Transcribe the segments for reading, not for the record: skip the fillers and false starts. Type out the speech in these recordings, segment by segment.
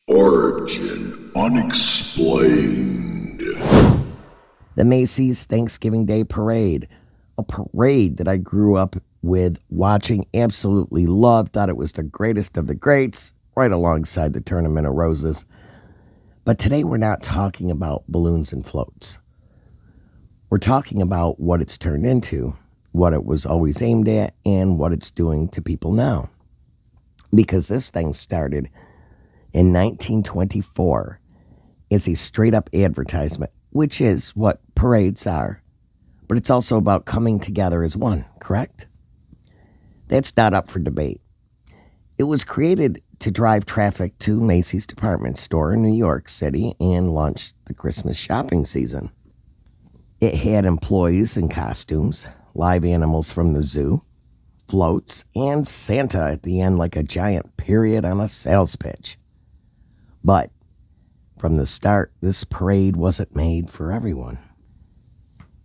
Origin Unexplained. The Macy's Thanksgiving Day Parade. A parade that I grew up with watching, absolutely loved, thought it was the greatest of the greats, right alongside the Tournament of Roses. But today we're not talking about balloons and floats. We're talking about what it's turned into, what it was always aimed at, and what it's doing to people now. Because this thing started in 1924 as a straight-up advertisement, which is what parades are. But it's also about coming together as one, correct? That's not up for debate. It was created to drive traffic to Macy's department store in New York City and launch the Christmas shopping season. It had employees in costumes, live animals from the zoo, floats, and Santa at the end like a giant period on a sales pitch. But from the start, this parade wasn't made for everyone.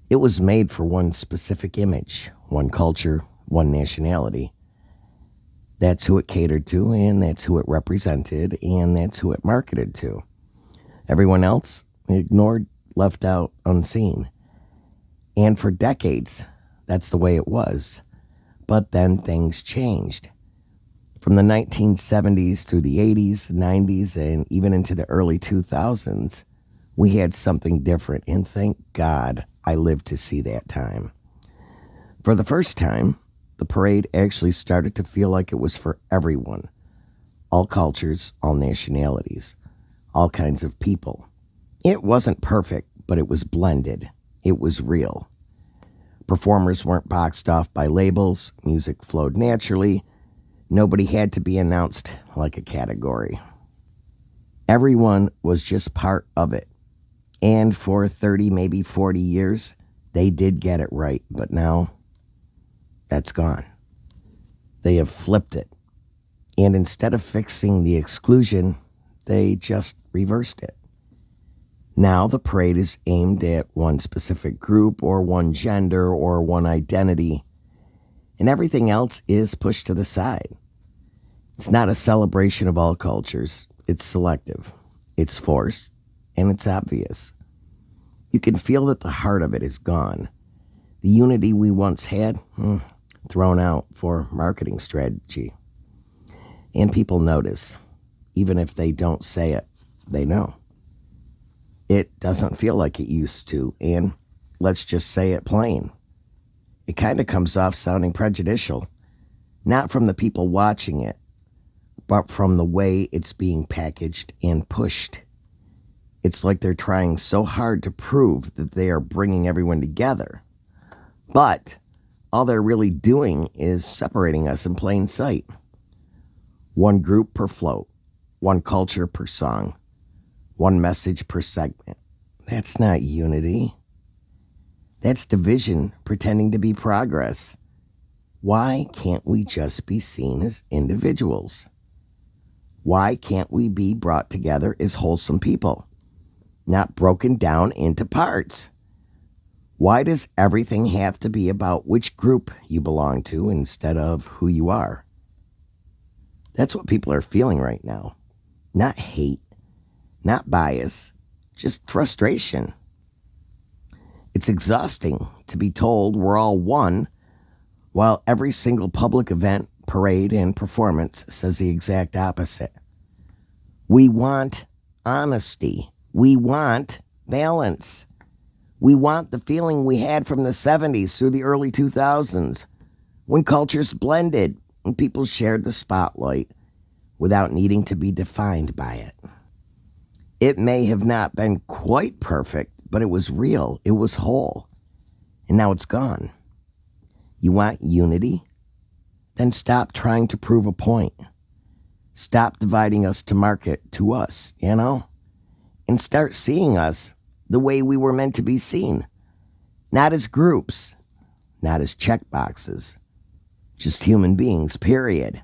It was made for one specific image, one culture, one nationality. That's who it catered to, and that's who it represented, and that's who it marketed to. Everyone else, ignored, left out, unseen. And for decades, that's the way it was. But then things changed. From the 1970s through the 80s, 90s, and even into the early 2000s, we had something different, and thank God I lived to see that time. For the first time, the parade actually started to feel like it was for everyone. All cultures, all nationalities, all kinds of people. It wasn't perfect, but it was blended. It was real. Performers weren't boxed off by labels. Music flowed naturally. Nobody had to be announced like a category. Everyone was just part of it. And for 30, maybe 40 years, they did get it right. But now, that's gone. They have flipped it. And instead of fixing the exclusion, they just reversed it. Now the parade is aimed at one specific group or one gender or one identity, and everything else is pushed to the side. It's not a celebration of all cultures. It's selective. It's forced, and it's obvious. You can feel that the heart of it is gone. The unity we once had, thrown out for marketing strategy. And people notice. Even if they don't say it, they know. It doesn't feel like it used to, and let's just say it plain. It kind of comes off sounding prejudicial, not from the people watching it, but from the way it's being packaged and pushed. It's like they're trying so hard to prove that they are bringing everyone together. But all they're really doing is separating us in plain sight. One group per float, one culture per song, one message per segment. That's not unity. That's division pretending to be progress. Why can't we just be seen as individuals? Why can't we be brought together as wholesome people, not broken down into parts? Why does everything have to be about which group you belong to instead of who you are? That's what people are feeling right now. Not hate, not bias, just frustration. It's exhausting to be told we're all one, while every single public event, parade, and performance says the exact opposite. We want honesty. We want balance. We want the feeling we had from the 70s through the early 2000s, when cultures blended and people shared the spotlight without needing to be defined by it. It may have not been quite perfect, but it was real. It was whole. And now it's gone. You want unity? Then stop trying to prove a point. Stop dividing us to market to us, and start seeing us the way we were meant to be seen. Not as groups, not as checkboxes, just human beings, period.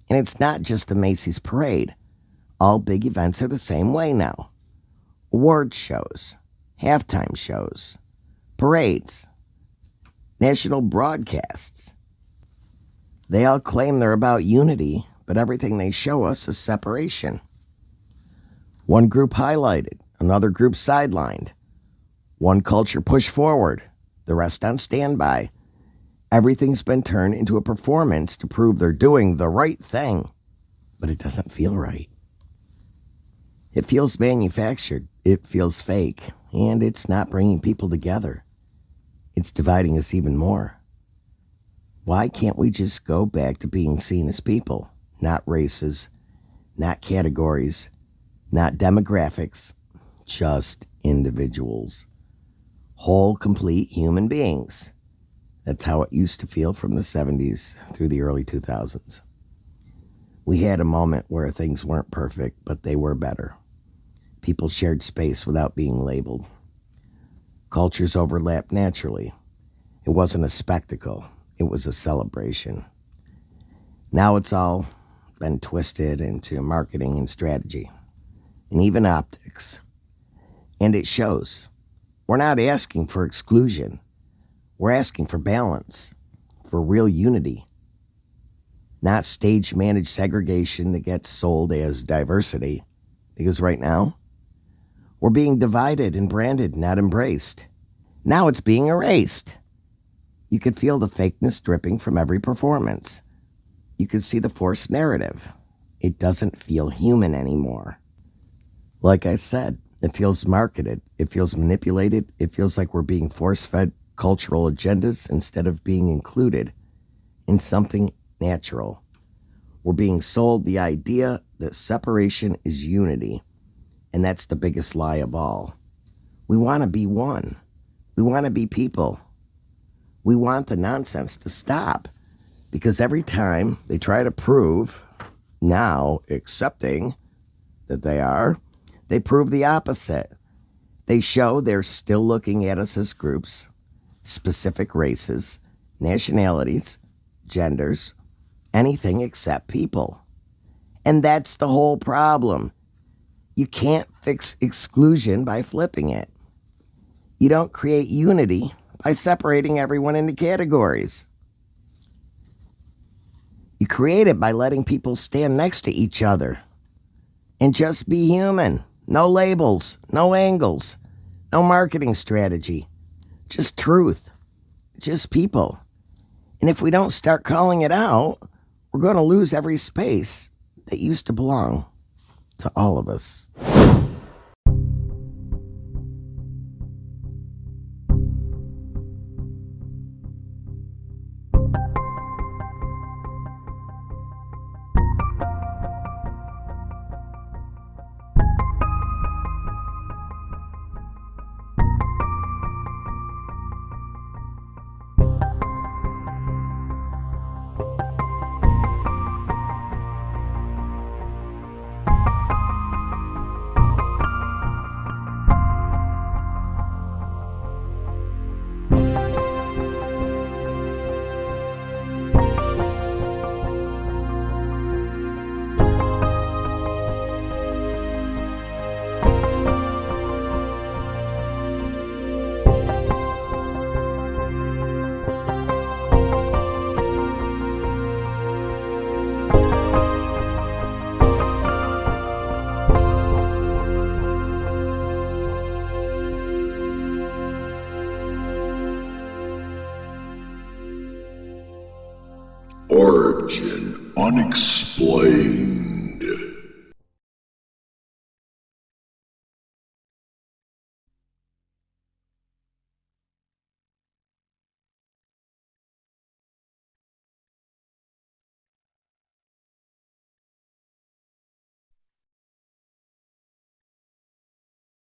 And it's not just the Macy's parade. All big events are the same way now. Award shows, halftime shows, parades, national broadcasts. They all claim they're about unity, but everything they show us is separation. One group highlighted, another group sidelined. One culture pushed forward, the rest on standby. Everything's been turned into a performance to prove they're doing the right thing, but it doesn't feel right. It feels manufactured, it feels fake, and it's not bringing people together. It's dividing us even more. Why can't we just go back to being seen as people, not races, not categories, not demographics, just individuals? Whole, complete human beings. That's how it used to feel from the 70s through the early 2000s. We had a moment where things weren't perfect, but they were better. People shared space without being labeled. Cultures overlapped naturally. It wasn't a spectacle. It was a celebration. Now it's all been twisted into marketing and strategy, and even optics. And it shows. We're not asking for exclusion. We're asking for balance, for real unity. Not stage-managed segregation that gets sold as diversity. Because right now, we're being divided and branded, not embraced. Now it's being erased. You could feel the fakeness dripping from every performance. You could see the forced narrative. It doesn't feel human anymore. Like I said, it feels marketed. It feels manipulated. It feels like we're being force-fed cultural agendas instead of being included in something natural. We're being sold the idea that separation is unity. And that's the biggest lie of all. We want to be one. We want to be people. We want the nonsense to stop. Because every time they try to prove, now accepting that they prove the opposite. They show they're still looking at us as groups, specific races, nationalities, genders, anything except people. And that's the whole problem. You can't fix exclusion by flipping it. You don't create unity by separating everyone into categories. You create it by letting people stand next to each other and just be human. No labels, no angles, no marketing strategy. Just truth. Just people. And if we don't start calling it out, we're going to lose every space that used to belong to all of us. Origin Unexplained.